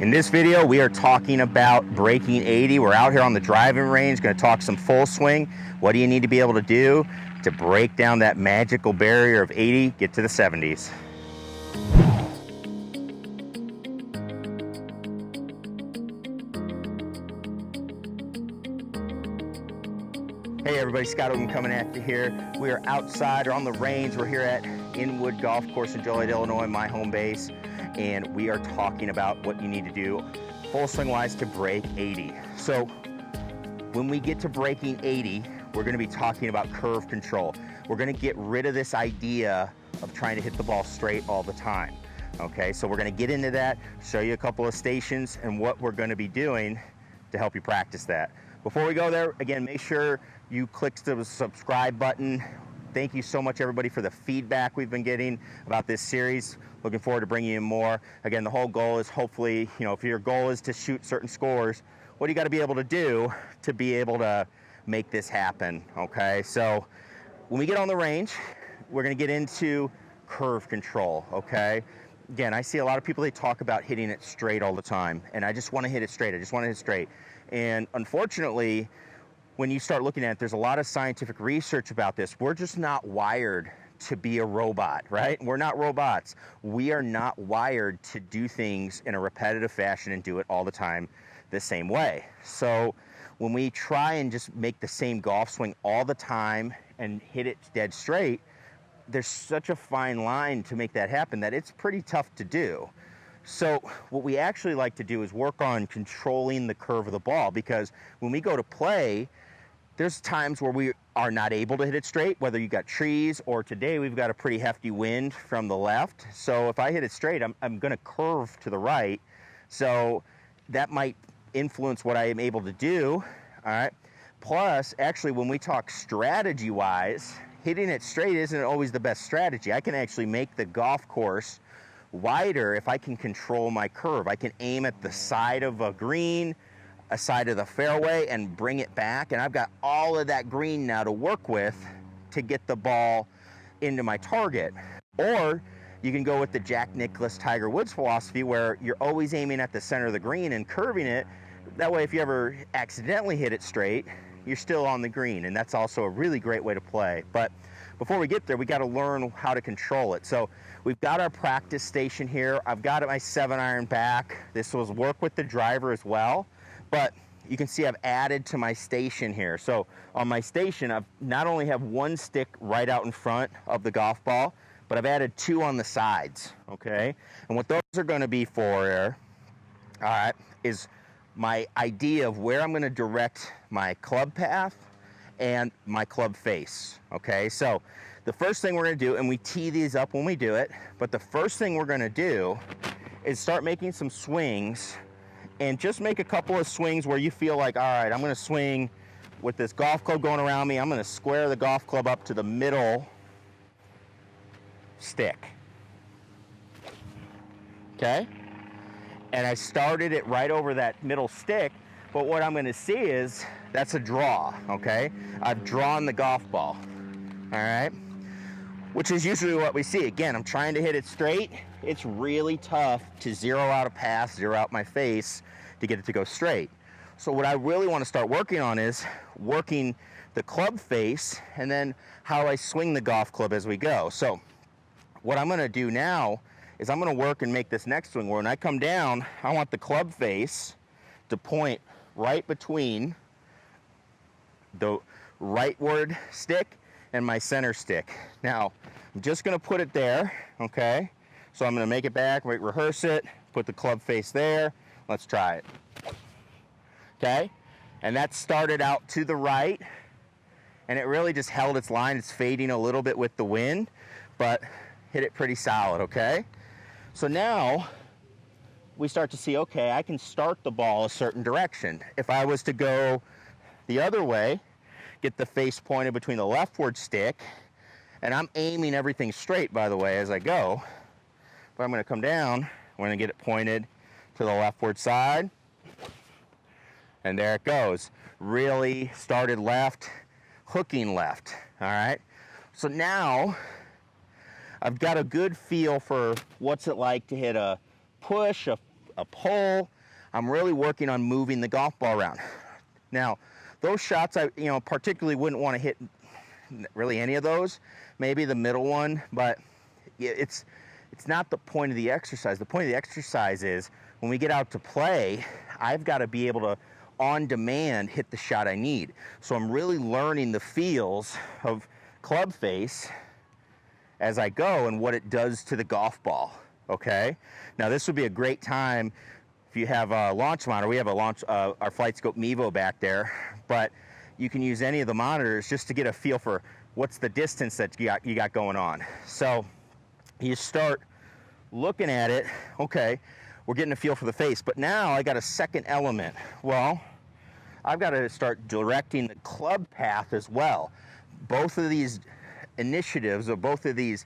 In this video, we are talking about breaking 80. We're out here on the driving range, going to talk some full swing. What do you need to be able to do to break down that magical barrier of 80, get to the 70s? Hey everybody, Scott Oden coming at you here. We are outside or on the range. We're here at Inwood Golf Course in Joliet, Illinois, my home base. And we are talking about what you need to do full swing wise to break 80. So when we get to breaking 80, we're gonna be talking about curve control. We're gonna get rid of this idea of trying to hit the ball straight all the time. Okay, so we're gonna get into that, show you a couple of stations and what we're gonna be doing to help you practice that. Before we go there, again, make sure you click the subscribe button. Thank you so much, everybody, for the feedback we've been getting about this series. Looking forward to bringing you more. Again, the whole goal is hopefully, if your goal is to shoot certain scores, what do you got to be able to do to be able to make this happen, okay? So when we get on the range, we're going to get into curve control, okay? Again, I see a lot of people, they talk about hitting it straight all the time, and I just want to hit it straight. I just want to hit it straight. And unfortunately, when you start looking at it, there's a lot of scientific research about this. We're just not wired to be a robot, right? We're not robots. We are not wired to do things in a repetitive fashion and do it all the time the same way. So when we try and just make the same golf swing all the time and hit it dead straight, there's such a fine line to make that happen that it's pretty tough to do. So what we actually like to do is work on controlling the curve of the ball, because when we go to play, there's times where we are not able to hit it straight, whether you got trees or today we've got a pretty hefty wind from the left. So if I hit it straight, I'm gonna curve to the right. So that might influence what I am able to do, all right? Plus, actually, when we talk strategy-wise, hitting it straight isn't always the best strategy. I can actually make the golf course wider if I can control my curve. I can aim at the side of a green, a side of the fairway, and bring it back, and I've got all of that green now to work with to get the ball into my target. Or you can go with the Jack Nicklaus, Tiger Woods philosophy, where you're always aiming at the center of the green and curving it. That way, if you ever accidentally hit it straight, you're still on the green, and that's also a really great way to play. But before we get there, we got to learn how to control it. So we've got our practice station here. I've got my 7-iron back. This was work with the driver as well. But you can see I've added to my station here. So on my station, I've not only have one stick right out in front of the golf ball, but I've added 2 on the sides, okay? And what those are gonna be for, all right, is my idea of where I'm gonna direct my club path and my club face, okay? So the first thing we're gonna do, and we tee these up when we do it, but the first thing we're gonna do is start making some swings, and just make a couple of swings where you feel like, all right, I'm gonna swing with this golf club going around me. I'm gonna square the golf club up to the middle stick, okay? And I started it right over that middle stick, but what I'm gonna see is that's a draw, okay? I've drawn the golf ball, all right? Which is usually what we see. Again, I'm trying to hit it straight. It's really tough to zero out a path, zero out my face to get it to go straight. So what I really want to start working on is working the club face and then how I swing the golf club as we go. So what I'm going to do now is I'm going to work and make this next swing where when I come down, I want the club face to point right between the rightward stick and my center stick. Now, I'm just gonna put it there, okay? So I'm gonna make it back, rehearse it, put the club face there. Let's try it, okay? And that started out to the right, and it really just held its line. It's fading a little bit with the wind, but hit it pretty solid, okay? So now, we start to see, okay, I can start the ball a certain direction. If I was to go the other way, get the face pointed between the leftward stick, and I'm aiming everything straight, by the way, as I go. But I'm gonna come down, I'm gonna get it pointed to the leftward side, and there it goes. Really started left, hooking left, all right? So now, I've got a good feel for what's it like to hit a push, a a pull. I'm really working on moving the golf ball around. Now, those shots I, particularly wouldn't want to hit really any of those, maybe the middle one, but it's not the point of the exercise. The point of the exercise is when we get out to play, I've got to be able to, on demand, hit the shot I need. So I'm really learning the feels of club face as I go and what it does to the golf ball, okay? Now this would be a great time if you have a launch monitor. We have a launch, our Flight Scope Mevo back there, but you can use any of the monitors just to get a feel for what's the distance that you got going on. So you start looking at it, okay, we're getting a feel for the face, but now I got a second element. Well, I've got to start directing the club path as well. Both of these initiatives, or both of these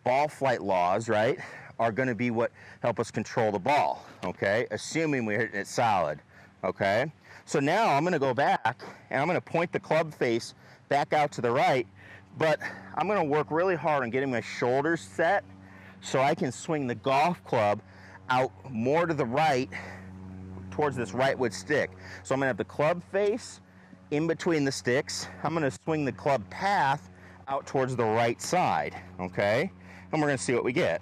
ball flight laws, right, are going to be what help us control the ball, okay, assuming we're hitting it solid, okay? So now I'm going to go back and I'm going to point the club face back out to the right, but I'm going to work really hard on getting my shoulders set so I can swing the golf club out more to the right towards this rightwood stick. So I'm going to have the club face in between the sticks. I'm going to swing the club path out towards the right side, okay? And we're going to see what we get.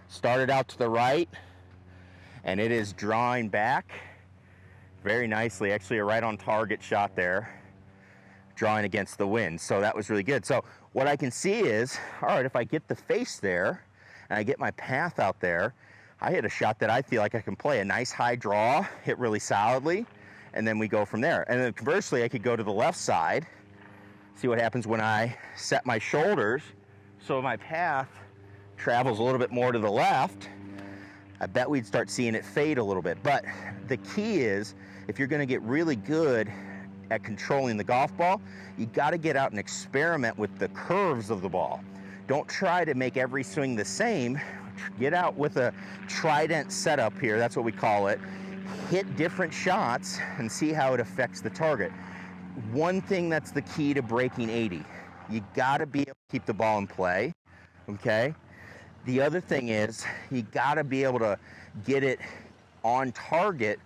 Started out to the right, and it is drawing back very nicely. Actually, a right on target shot there, drawing against the wind. So that was really good. So what I can see is, all right, if I get the face there and I get my path out there, I hit a shot that I feel like I can play. A nice high draw, hit really solidly, and then we go from there. And then conversely, I could go to the left side, see what happens when I set my shoulders so my path travels a little bit more to the left. I bet we'd start seeing it fade a little bit. But the key is, if you're going to get really good at controlling the golf ball, you got to get out and experiment with the curves of the ball. Don't try to make every swing the same. Get out with a trident setup here, that's what we call it. Hit different shots and see how it affects the target. One thing that's the key to breaking 80, you got to be able to keep the ball in play, okay? The other thing is you got to be able to get it on target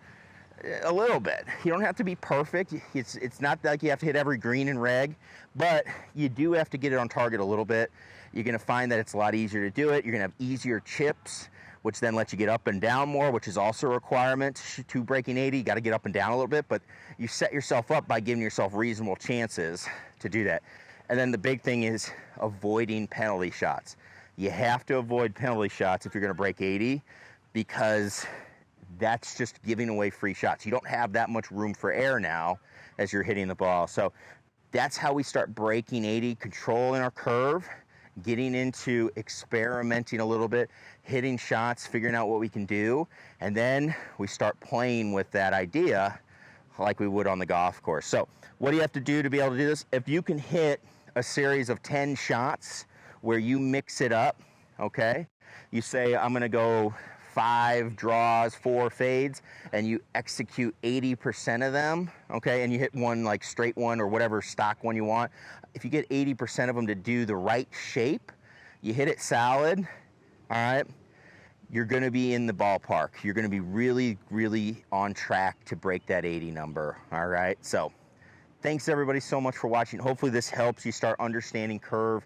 a little bit. You don't have to be perfect. It's not like you have to hit every green and reg, but you do have to get it on target a little bit. You're going to find that it's a lot easier to do it. You're going to have easier chips, which then lets you get up and down more, which is also a requirement to breaking 80. You got to get up and down a little bit, but you set yourself up by giving yourself reasonable chances to do that. And then the big thing is avoiding penalty shots. You have to avoid penalty shots if you're going to break 80, because that's just giving away free shots. You don't have that much room for air now as you're hitting the ball. So that's how we start breaking 80, controlling our curve, getting into experimenting a little bit, hitting shots, figuring out what we can do, and then we start playing with that idea like we would on the golf course. So what do you have to do to be able to do this? If you can hit a series of 10 shots where you mix it up, okay? You say, I'm going to go 5 draws, 4 fades, and you execute 80% of them, okay? And you hit one like straight one or whatever stock one you want. If you get 80% of them to do the right shape, you hit it solid, all right? You're going to be in the ballpark. You're going to be really, really on track to break that 80 number, all right? So thanks everybody so much for watching. Hopefully this helps you start understanding curve.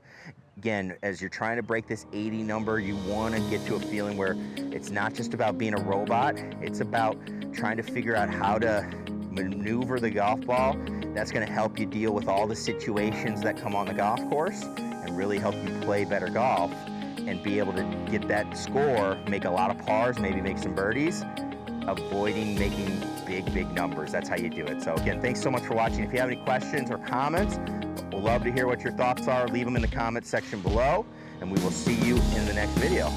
Again, as you're trying to break this 80 number, you want to get to a feeling where it's not just about being a robot. It's about trying to figure out how to maneuver the golf ball. That's going to help you deal with all the situations that come on the golf course and really help you play better golf and be able to get that score, make a lot of pars, maybe make some birdies, avoiding making big numbers. That's how you do it. So again, thanks so much for watching. If you have any questions or comments, we'll love to hear what your thoughts are. Leave them in the comments section below, and we will see you in the next video.